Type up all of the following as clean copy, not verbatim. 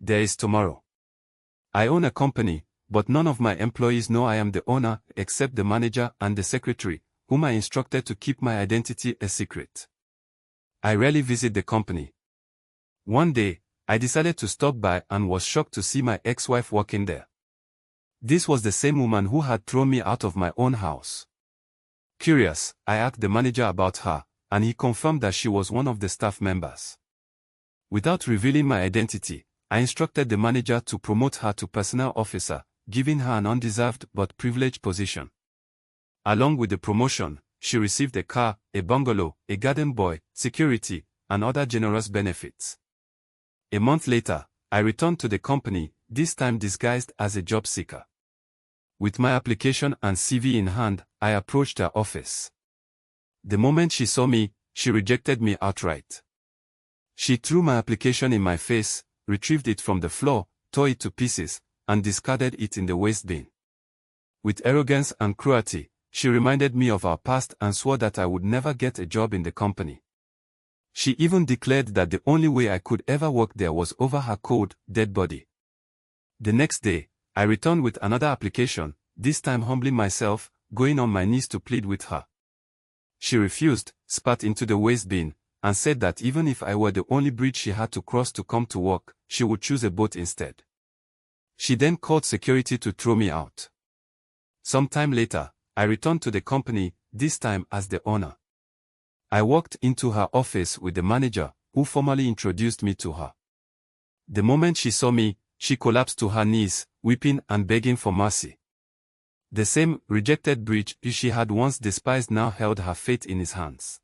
there is tomorrow. I own a company, but none of my employees know I am the owner except the manager and the secretary, whom I instructed to keep my identity a secret. I rarely visit the company. One day, I decided to stop by and was shocked to see my ex-wife working there. This was the same woman who had thrown me out of my own house. Curious, I asked the manager about her, and he confirmed that she was one of the staff members. Without revealing my identity, I instructed the manager to promote her to personnel officer, giving her an undeserved but privileged position. Along with the promotion, she received a car, a bungalow, a garden boy, security, and other generous benefits. A month later, I returned to the company, this time disguised as a job seeker. With my application and CV in hand, I approached her office. The moment she saw me, she rejected me outright. She threw my application in my face, retrieved it from the floor, tore it to pieces, and discarded it in the waste bin. With arrogance and cruelty, she reminded me of our past and swore that I would never get a job in the company. She even declared that the only way I could ever work there was over her cold, dead body. The next day, I returned with another application, this time humbling myself, going on my knees to plead with her. She refused, spat into the waste bin, and said that even if I were the only bridge she had to cross to come to work, she would choose a boat instead. She then called security to throw me out. Some time later, I returned to the company, this time as the owner. I walked into her office with the manager, who formally introduced me to her. The moment she saw me, she collapsed to her knees, weeping and begging for mercy. The same rejected bridge she had once despised now held her fate in his hands.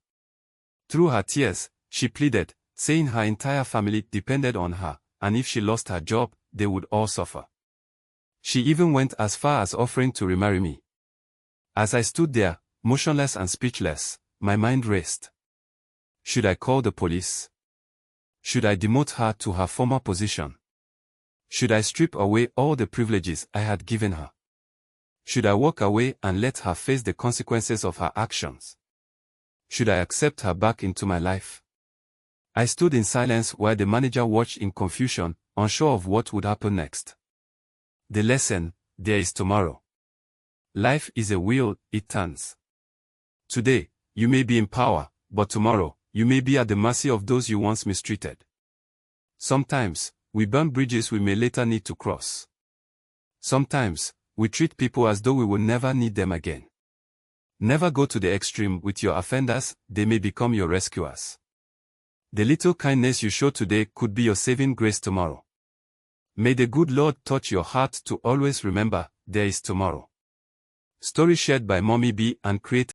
Through her tears, she pleaded, saying her entire family depended on her, and if she lost her job, they would all suffer. She even went as far as offering to remarry me. As I stood there, motionless and speechless, my mind raced. Should I call the police? Should I demote her to her former position? Should I strip away all the privileges I had given her? Should I walk away and let her face the consequences of her actions? Should I accept her back into my life? I stood in silence while the manager watched in confusion, unsure of what would happen next. The lesson: there is tomorrow. Life is a wheel, it turns. Today, you may be in power, but tomorrow, you may be at the mercy of those you once mistreated. Sometimes, we burn bridges we may later need to cross. Sometimes, we treat people as though we will never need them again. Never go to the extreme with your offenders, they may become your rescuers. The little kindness you show today could be your saving grace tomorrow. May the good Lord touch your heart to always remember, there is tomorrow. Story shared by Mommy B and created